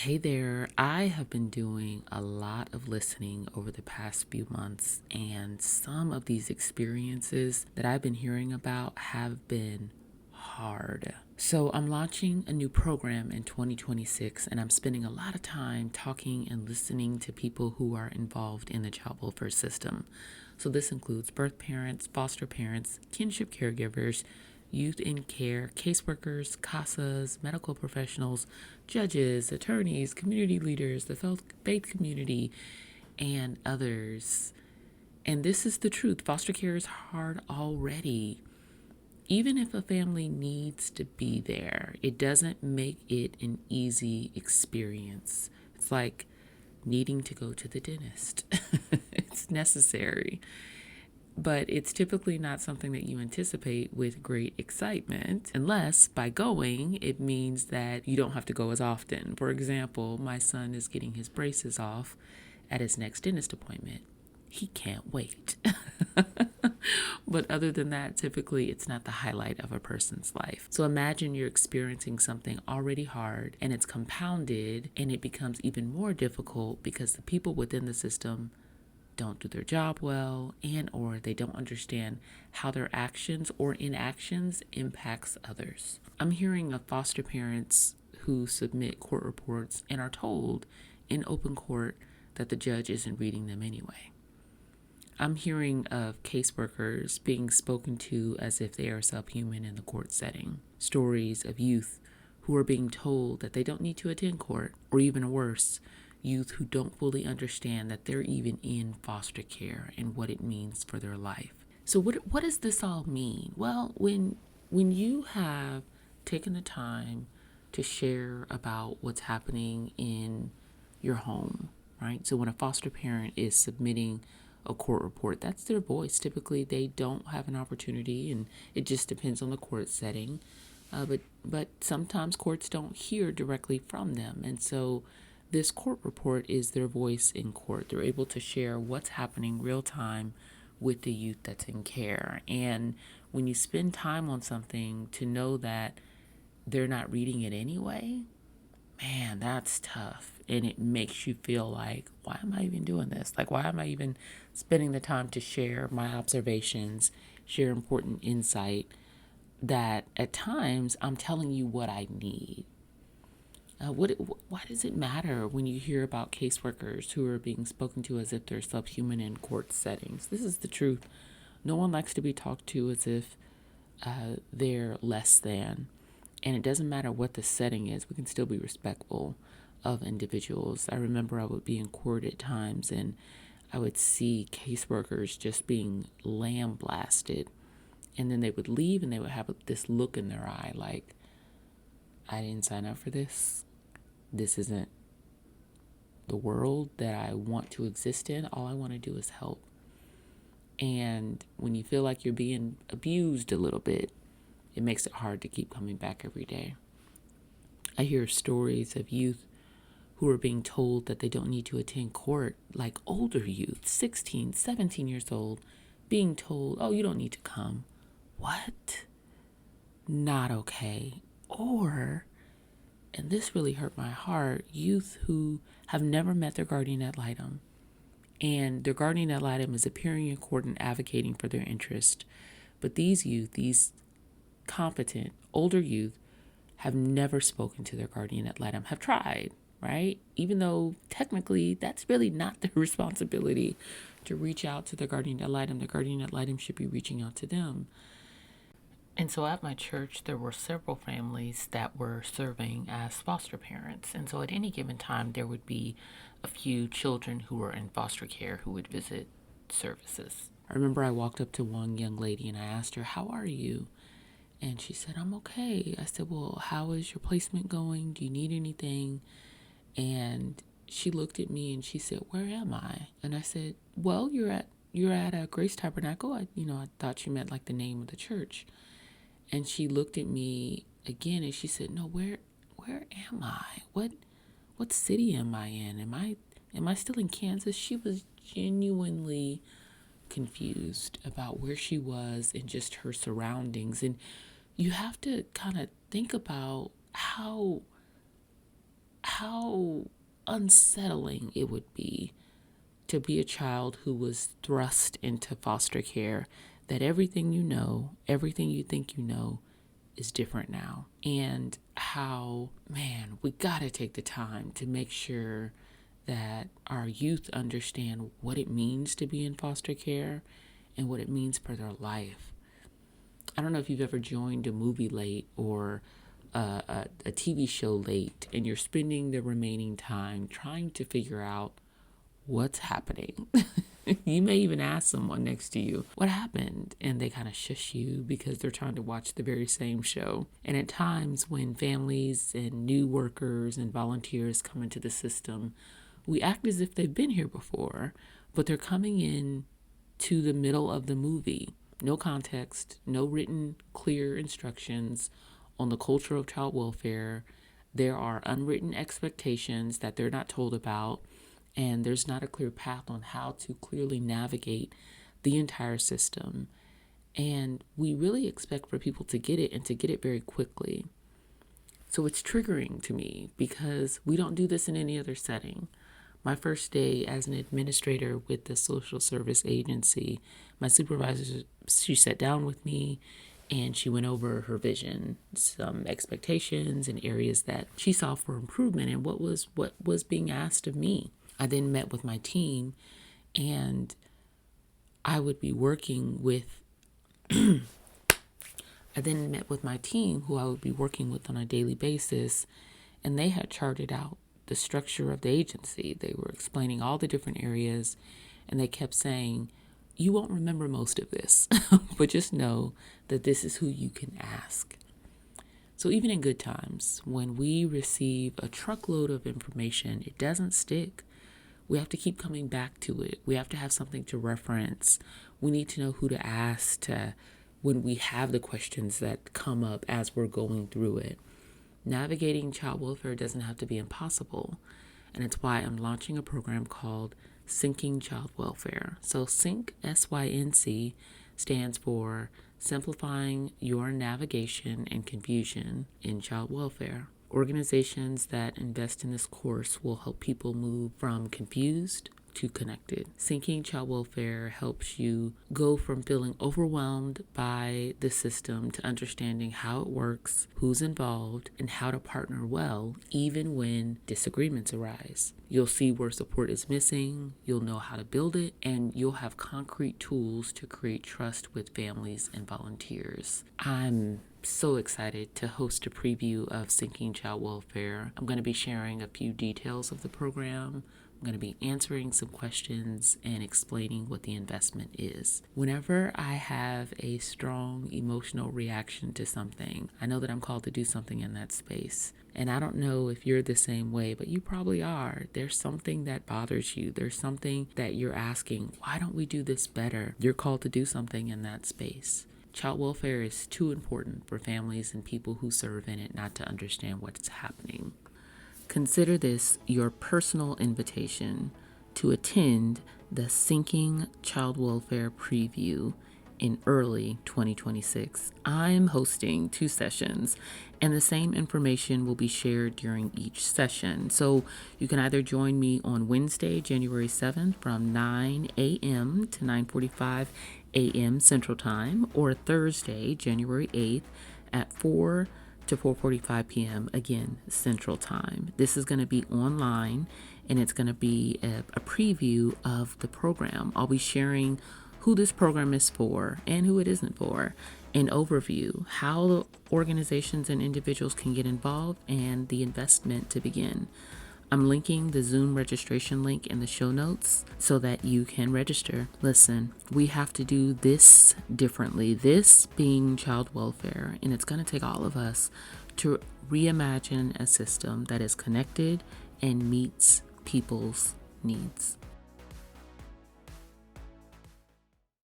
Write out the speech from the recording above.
Hey there, I have been doing a lot of listening over the past few months, and some of these experiences that I've been hearing about have been hard. So, I'm launching a new program in 2026, and I'm spending a lot of time talking and listening to people who are involved in the child welfare system. So, this includes birth parents, foster parents, kinship caregivers, youth in care, caseworkers, CASAs, medical professionals, judges, attorneys, community leaders, the faith community, and others. And this is the truth. Foster care is hard already. Even if a family needs to be there, it doesn't make it an easy experience. It's like needing to go to the dentist. It's necessary. But it's typically not something that you anticipate with great excitement, unless by going, it means that you don't have to go as often. For example, my son is getting his braces off at his next dentist appointment. He can't wait. But other than that, typically it's not the highlight of a person's life. So imagine you're experiencing something already hard and it's compounded and it becomes even more difficult because the people within the system don't do their job well and or they don't understand how their actions or inactions impacts others. I'm hearing of foster parents who submit court reports and are told in open court that the judge isn't reading them anyway. I'm hearing of caseworkers being spoken to as if they are subhuman in the court setting. Stories of youth who are being told that they don't need to attend court, or even worse, youth who don't fully understand that they're even in foster care and what it means for their life. So what does this all mean? Well, when you have taken the time to share about what's happening in your home, right? So when a foster parent is submitting a court report, that's their voice. Typically, they don't have an opportunity, and it just depends on the court setting. But sometimes courts don't hear directly from them, and so this court report is their voice in court. They're able to share what's happening real time with the youth that's in care. And when you spend time on something, to know that they're not reading it anyway, man, that's tough. And it makes you feel like, why am I even doing this? Like, why am I even spending the time to share my observations, share important insight that at times I'm telling you what I need? Why does it matter when you hear about caseworkers who are being spoken to as if they're subhuman in court settings? This is the truth. No one likes to be talked to as if they're less than. And it doesn't matter what the setting is, we can still be respectful of individuals. I remember I would be in court at times and I would see caseworkers just being lambasted. And then they would leave and they would have this look in their eye like, I didn't sign up for this. This isn't the world that I want to exist in. All I want to do is help. And when you feel like you're being abused a little bit, it makes it hard to keep coming back every day. I hear stories of youth who are being told that they don't need to attend court, like older youth, 16, 17 years old, being told, oh, you don't need to come. What? Not okay. Or, and this really hurt my heart, youth who have never met their guardian ad litem. And their guardian ad litem is appearing in court and advocating for their interest. But these youth, these competent older youth, have never spoken to their guardian ad litem, have tried, right? Even though technically that's really not their responsibility to reach out to the guardian ad litem. The guardian ad litem should be reaching out to them. And so at my church, there were several families that were serving as foster parents. And so at any given time, there would be a few children who were in foster care who would visit services. I remember I walked up to one young lady and I asked her, how are you? And she said, I'm okay. I said, well, how is your placement going? Do you need anything? And she looked at me and she said, where am I? And I said, well, you're at a Grace Tabernacle. I thought you meant like the name of the church. And she looked at me again and she said, no, where am I? What city am I in? Am I still in Kansas? She was genuinely confused about where she was and just her surroundings. And you have to kind of think about how how unsettling it would be to be a child who was thrust into foster care, that everything you know, everything you think you know is different now. And how, man, we gotta take the time to make sure that our youth understand what it means to be in foster care and what it means for their life. I don't know if you've ever joined a movie late or a TV show late, and you're spending the remaining time trying to figure out what's happening. You may even ask someone next to you, what happened? And they kind of shush you because they're trying to watch the very same show. And at times when families and new workers and volunteers come into the system, we act as if they've been here before, but they're coming in to the middle of the movie. No context, no written clear instructions on the culture of child welfare. There are unwritten expectations that they're not told about, and there's not a clear path on how to clearly navigate the entire system. And we really expect for people to get it, and to get it very quickly. So it's triggering to me because we don't do this in any other setting. My first day as an administrator with the social service agency, my supervisor, she sat down with me and she went over her vision, some expectations and areas that she saw for improvement and what was being asked of me. I then met with my team, and I would be working with I then met with my team, who I would be working with on a daily basis, and they had charted out the structure of the agency. They were explaining all the different areas, and they kept saying, you won't remember most of this, but just know that this is who you can ask. So even in good times, when we receive a truckload of information, it doesn't stick. We have to keep coming back to it. We have to have something to reference. We need to know who to ask when we have the questions that come up as we're going through it. Navigating child welfare doesn't have to be impossible. And it's why I'm launching a program called Syncing Child Welfare. So SYNC, SYNC, stands for Simplifying Your Navigation and Confusion in Child Welfare. Organizations that invest in this course will help people move from confused to connected. Syncing Child Welfare helps you go from feeling overwhelmed by the system to understanding how it works, who's involved, and how to partner well, even when disagreements arise. You'll see where support is missing, you'll know how to build it, and you'll have concrete tools to create trust with families and volunteers. I'm so excited to host a preview of Syncing Child Welfare. I'm going to be sharing a few details of the program. I'm going to be answering some questions and explaining what the investment is. Whenever I have a strong emotional reaction to something, I know that I'm called to do something in that space. And I don't know if you're the same way, but you probably are. There's something that bothers you. There's something that you're asking, why don't we do this better? You're called to do something in that space. Child welfare is too important for families and people who serve in it not to understand what's happening. Consider this your personal invitation to attend the Syncing Child Welfare Preview in early 2026. I'm hosting 2 sessions, and the same information will be shared during each session. So you can either join me on Wednesday, January 7th from 9 a.m. to 9:45 a.m. Central Time, or Thursday, January 8th at 4 to 4:45 p.m. again Central Time. This is going to be online, and it's going to be a preview of the program. I'll be sharing who this program is for and who it isn't for, an overview, how organizations and individuals can get involved, and the investment to begin. I'm linking the Zoom registration link in the show notes so that you can register. Listen, we have to do this differently, this being child welfare, and it's going to take all of us to reimagine a system that is connected and meets people's needs.